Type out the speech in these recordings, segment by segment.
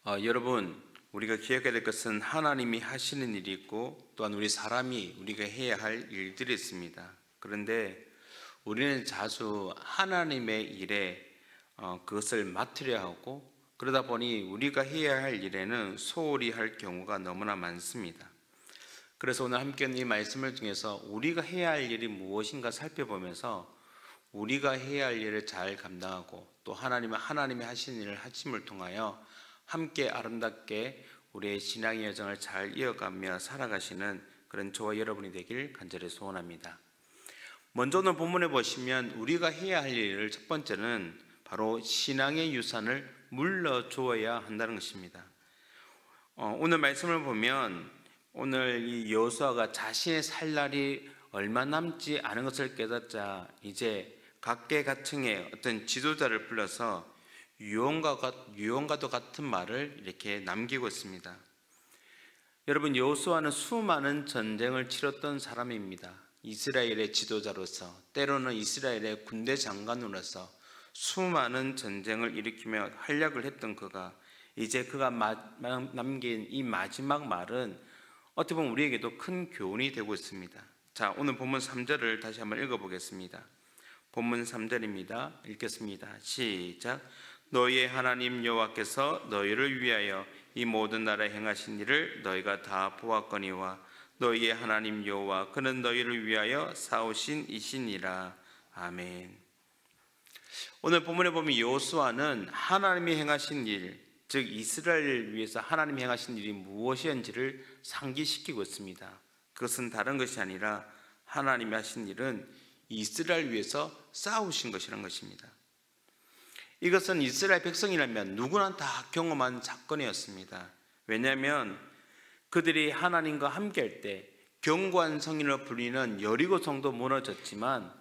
여러분, 우리가 기억해야 될 것은 하나님이 하시는 일이 있고 또한 우리 사람이 우리가 해야 할 일들이 있습니다. 그런데 우리는 자주 하나님의 일에 그것을 맡으려 하고, 그러다 보니 우리가 해야 할 일에는 소홀히 할 경우가 너무나 많습니다. 그래서 오늘 함께 이 말씀을 통해서 우리가 해야 할 일이 무엇인가 살펴보면서 우리가 해야 할 일을 잘 감당하고 또 하나님이 하신 일을 하심을 통하여 함께 아름답게 우리의 신앙의 여정을 잘 이어가며 살아가시는 그런 저와 여러분이 되길 간절히 소원합니다. 먼저 오늘 본문에 보시면 우리가 해야 할 일을 첫 번째는 바로 신앙의 유산을 물려주어야 한다는 것입니다. 오늘 말씀을 보면 오늘 이 여호수아가 자신의 살 날이 얼마 남지 않은 것을 깨닫자 이제 각계각층의 어떤 지도자를 불러서 유언과도 같은 말을 이렇게 남기고 있습니다. 여러분, 여호수아는 수많은 전쟁을 치렀던 사람입니다. 이스라엘의 지도자로서, 때로는 이스라엘의 군대 장관으로서 수많은 전쟁을 일으키며 활약을 했던 그가 이제 그가 남긴 이 마지막 말은 어떻게 보면 우리에게도 큰 교훈이 되고 있습니다. 자, 오늘 본문 3절을 다시 한번 읽어보겠습니다. 본문 3절입니다. 읽겠습니다. 시작. 너희의 하나님 여호와께서 너희를 위하여 이 모든 나라에 행하신 일을 너희가 다 보았거니와 너희의 하나님 여호와 그는 너희를 위하여 싸우신 이시니라. 아멘. 오늘 본문에 보면 여호수아는 하나님이 행하신 일, 즉 이스라엘을 위해서 하나님이 행하신 일이 무엇이었는지를 상기시키고 있습니다. 그것은 다른 것이 아니라 하나님이 하신 일은 이스라엘 위해서 싸우신 것이라는 것입니다. 이것은 이스라엘 백성이라면 누구나 다 경험한 사건이었습니다. 왜냐하면 그들이 하나님과 함께할 때 견고한 성이라 불리는 여리고 성도 무너졌지만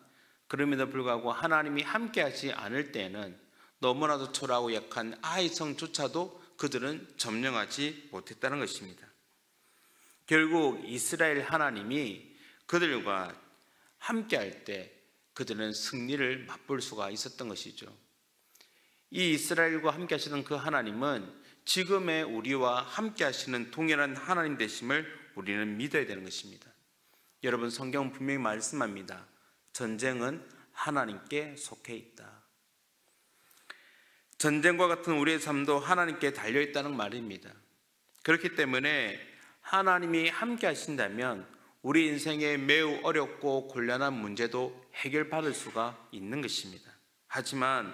그럼에도 불구하고 하나님이 함께하지 않을 때에는 너무나도 초라하고 약한 아이 성조차도 그들은 점령하지 못했다는 것입니다. 결국 이스라엘 하나님이 그들과 함께할 때 그들은 승리를 맛볼 수가 있었던 것이죠. 이 이스라엘과 함께 하시는 그 하나님은 지금의 우리와 함께 하시는 동일한 하나님 되심을 우리는 믿어야 되는 것입니다. 여러분, 성경은 분명히 말씀합니다. 전쟁은 하나님께 속해 있다. 전쟁과 같은 우리의 삶도 하나님께 달려있다는 말입니다. 그렇기 때문에 하나님이 함께 하신다면 우리 인생에 매우 어렵고 곤란한 문제도 해결받을 수가 있는 것입니다. 하지만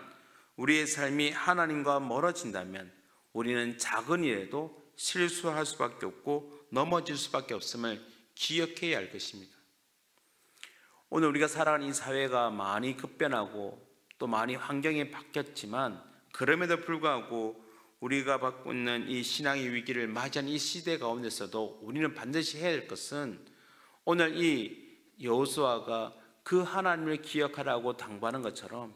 우리의 삶이 하나님과 멀어진다면 우리는 작은 일에도 실수할 수밖에 없고 넘어질 수밖에 없음을 기억해야 할 것입니다. 오늘 우리가 살아가는 이 사회가 많이 급변하고 또 많이 환경이 바뀌었지만 그럼에도 불구하고 우리가 받고 있는 이 신앙의 위기를 맞이한 이 시대 가운데서도 우리는 반드시 해야 할 것은 오늘 이 여호수아가 그 하나님을 기억하라고 당부하는 것처럼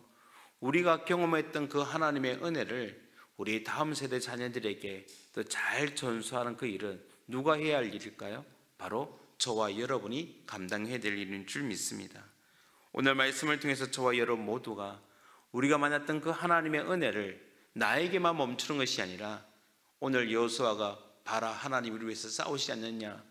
우리가 경험했던 그 하나님의 은혜를 우리 다음 세대 자녀들에게 또 잘 전수하는 그 일은 누가 해야 할 일일까요? 바로 저와 여러분이 감당해야 될 일인 줄 믿습니다. 오늘 말씀을 통해서 저와 여러분 모두가 우리가 만났던 그 하나님의 은혜를 나에게만 멈추는 것이 아니라 오늘 여호수아가 봐라 하나님 우리를 위해서 싸우시지 않느냐,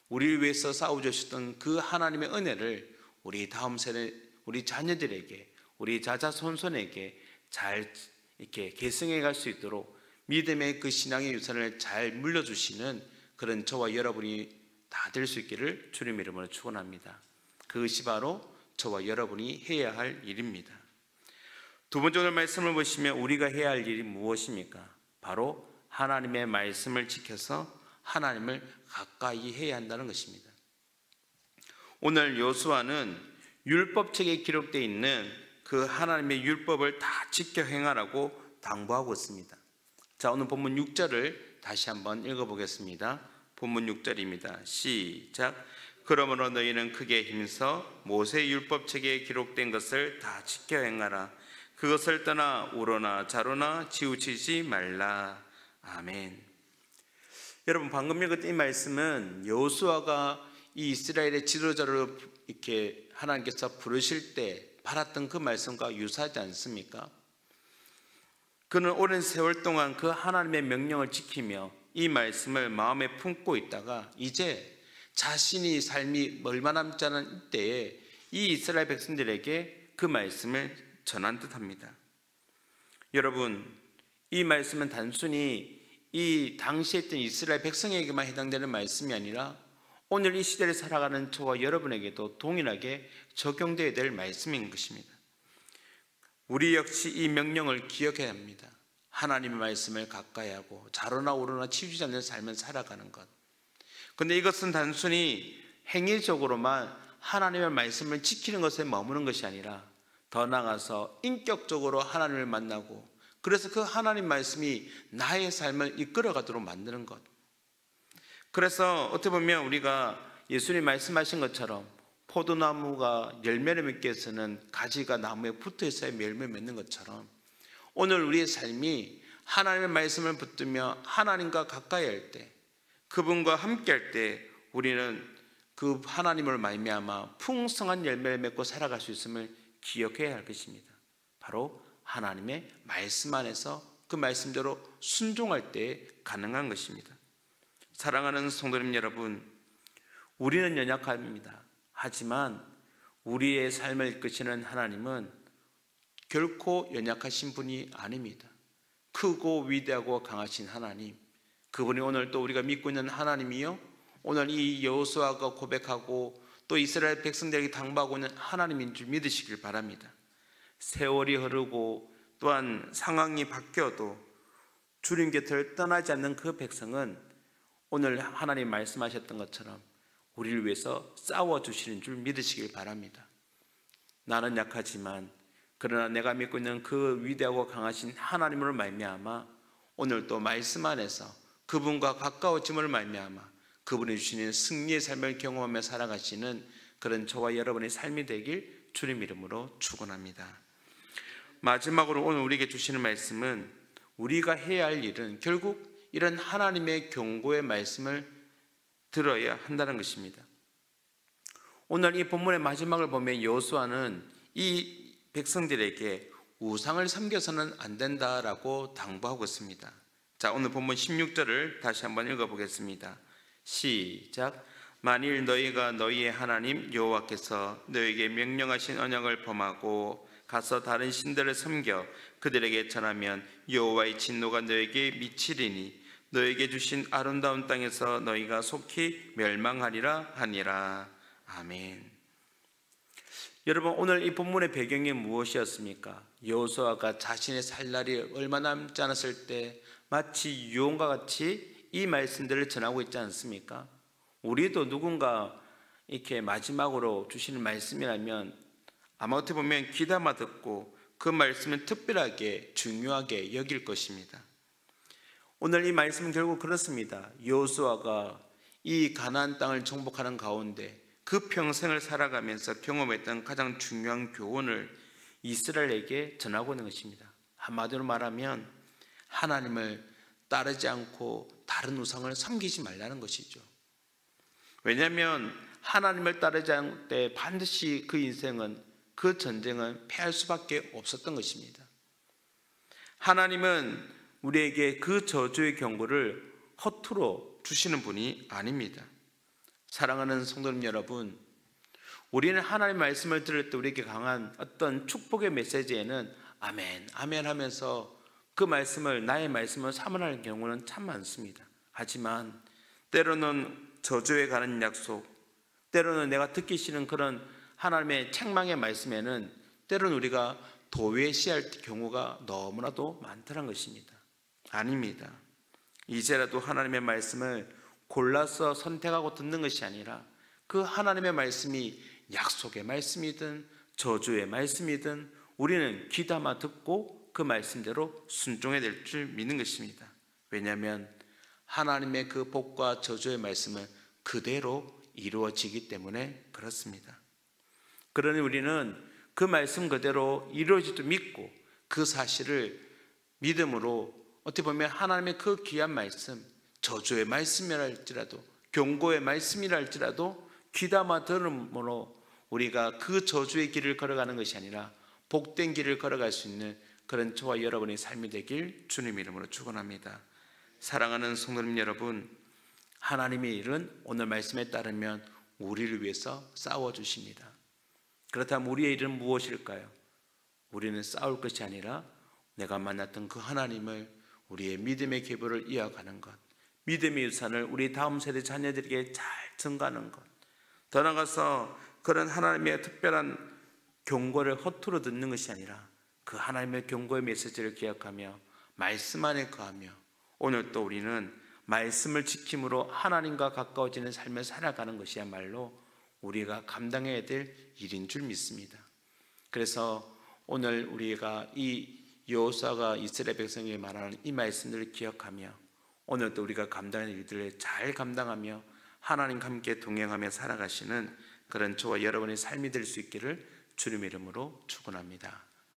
우리를 위해서 싸워주셨던 그 하나님의 은혜를 우리 다음 세대 우리 자녀들에게 우리 자자손손에게 잘 이렇게 계승해 갈 수 있도록 믿음의 그 신앙의 유산을 잘 물려주시는 그런 저와 여러분이 다 될 수 있기를 주님 이름으로 축원합니다. 그것이 바로 저와 여러분이 해야 할 일입니다. 두 번째 오늘 말씀을 보시면 우리가 해야 할 일이 무엇입니까? 바로 하나님의 말씀을 지켜서 하나님을 가까이 해야 한다는 것입니다. 오늘 여호수아는 율법책에 기록되어 있는 그 하나님의 율법을 다 지켜 행하라고 당부하고 있습니다. 자, 오늘 본문 6절을 다시 한번 읽어보겠습니다. 본문 6절입니다. 시작. 그러므로 너희는 크게 힘써 모세 율법책에 기록된 것을 다 지켜 행하라. 그것을 떠나 우로나 좌로나 치우치지 말라. 아멘. 여러분, 방금 읽었던 이 말씀은 여호수아가 이 이스라엘의 지도자로 이렇게 하나님께서 부르실 때 받았던 그 말씀과 유사하지 않습니까? 그는 오랜 세월 동안 그 하나님의 명령을 지키며 이 말씀을 마음에 품고 있다가 이제 자신이 삶이 얼마 남지 않은 때에 이 이스라엘 백성들에게 그 말씀을 전한 듯합니다. 여러분, 이 말씀은 단순히 이 당시에 있던 이스라엘 백성에게만 해당되는 말씀이 아니라 오늘 이 시대를 살아가는 저와 여러분에게도 동일하게 적용되어야 될 말씀인 것입니다. 우리 역시 이 명령을 기억해야 합니다. 하나님의 말씀을 가까이 하고 좌로나 우로나 치우치지 않는 삶을 살아가는 것. 그런데 이것은 단순히 행위적으로만 하나님의 말씀을 지키는 것에 머무는 것이 아니라 더 나아가서 인격적으로 하나님을 만나고 그래서 그 하나님 말씀이 나의 삶을 이끌어가도록 만드는 것. 그래서 어떻게 보면 우리가 예수님 말씀하신 것처럼 포도나무가 열매를 맺기 위해서는 가지가 나무에 붙어 있어야 열매를 맺는 것처럼 오늘 우리의 삶이 하나님의 말씀을 붙들며 하나님과 가까이 할 때, 그분과 함께 할 때 우리는 그 하나님을 말미암아 풍성한 열매를 맺고 살아갈 수 있음을 기억해야 할 것입니다. 바로 하나님의 말씀 안에서 그 말씀대로 순종할 때 가능한 것입니다. 사랑하는 성도님 여러분, 우리는 연약합니다. 하지만 우리의 삶을 이끄시는 하나님은 결코 연약하신 분이 아닙니다. 크고 위대하고 강하신 하나님, 그분이 오늘 또 우리가 믿고 있는 하나님이요, 오늘 이 여호수아가 고백하고 또 이스라엘 백성들에게 당부하고 있는 하나님인 줄 믿으시길 바랍니다. 세월이 흐르고 또한 상황이 바뀌어도 주님 곁을 떠나지 않는 그 백성은 오늘 하나님 말씀하셨던 것처럼 우리를 위해서 싸워주시는 줄 믿으시길 바랍니다. 나는 약하지만 그러나 내가 믿고 있는 그 위대하고 강하신 하나님으로 말미암아 오늘 또 말씀 안에서 그분과 가까워짐을 말미암아 그분이 주시는 승리의 삶을 경험하며 살아가시는 그런 저와 여러분의 삶이 되길 주님 이름으로 축원합니다. 마지막으로 오늘 우리에게 주시는 말씀은 우리가 해야 할 일은 결국 이런 하나님의 경고의 말씀을 들어야 한다는 것입니다. 오늘 이 본문의 마지막을 보면 여호수아는 이 백성들에게 우상을 섬겨서는 안 된다라고 당부하고 있습니다. 자, 오늘 본문 16절을 다시 한번 읽어보겠습니다. 시작. 만일 너희가 너희의 하나님 여호와께서 너희에게 명령하신 언약을 범하고 가서 다른 신들을 섬겨 그들에게 전하면 여호와의 진노가 너희에게 미치리니 너희에게 주신 아름다운 땅에서 너희가 속히 멸망하리라 하니라. 아멘. 여러분, 오늘 이 본문의 배경이 무엇이었습니까? 여호수아가 자신의 살 날이 얼마 남지 않았을 때 마치 유언과 같이 이 말씀들을 전하고 있지 않습니까? 우리도 누군가 이렇게 마지막으로 주시는 말씀이라면 아마 어떻게 보면 귀담아 듣고 그 말씀을 특별하게 중요하게 여길 것입니다. 오늘 이 말씀은 결국 그렇습니다. 여호수아가 이 가나안 땅을 정복하는 가운데 그 평생을 살아가면서 경험했던 가장 중요한 교훈을 이스라엘에게 전하고 있는 것입니다. 한마디로 말하면 하나님을 따르지 않고 다른 우상을 섬기지 말라는 것이죠. 왜냐하면 하나님을 따르지 않을 때 반드시 그 인생은, 그 전쟁은 패할 수밖에 없었던 것입니다. 하나님은 우리에게 그 저주의 경고를 허투루 주시는 분이 아닙니다. 사랑하는 성도님 여러분, 우리는 하나님의 말씀을 들을 때 우리에게 강한 어떤 축복의 메시지에는 아멘, 아멘 하면서 그 말씀을, 나의 말씀을 사모하는 경우는 참 많습니다. 하지만 때로는 저주에 가는 약속, 때로는 내가 듣기 싫은 그런 하나님의 책망의 말씀에는 때로는 우리가 도외시할 경우가 너무나도 많다는 것입니다. 아닙니다. 이제라도 하나님의 말씀을 골라서 선택하고 듣는 것이 아니라 그 하나님의 말씀이 약속의 말씀이든 저주의 말씀이든 우리는 귀담아 듣고 그 말씀대로 순종해야 될 줄 믿는 것입니다. 왜냐하면 하나님의 그 복과 저주의 말씀은 그대로 이루어지기 때문에 그렇습니다. 그러니 우리는 그 말씀 그대로 이루어지도 믿고 그 사실을 믿음으로 어떻게 보면 하나님의 그 귀한 말씀, 저주의 말씀이라 할지라도 경고의 말씀이라 할지라도 귀담아 들음으로 우리가 그 저주의 길을 걸어가는 것이 아니라 복된 길을 걸어갈 수 있는 그런 저와 여러분의 삶이 되길 주님 이름으로 축원합니다. 사랑하는 성도님 여러분, 하나님의 일은 오늘 말씀에 따르면 우리를 위해서 싸워주십니다. 그렇다면 우리의 일은 무엇일까요? 우리는 싸울 것이 아니라 내가 만났던 그 하나님을 우리의 믿음의 계보를 이어가는 것, 믿음의 유산을 우리 다음 세대 자녀들에게 잘 증가하는 것, 더 나아가서 그런 하나님의 특별한 경고를 허투루 듣는 것이 아니라 그 하나님의 경고의 메시지를 기억하며 말씀 안에 거하며 오늘 또 우리는 말씀을 지킴으로 하나님과 가까워지는 삶을 살아가는 것이야말로 우리가 감당해야 될 일인 줄 믿습니다. 그래서 오늘 우리가 이 여호수아가 이스라엘 백성에게 말하는 이 말씀들을 기억하며 오늘 또 우리가 감당하는 일들을 잘 감당하며 하나님과 함께 동행하며 살아가시는 그런 저와 여러분의 삶이 될 수 있기를 주님의 이름으로 축원합니다.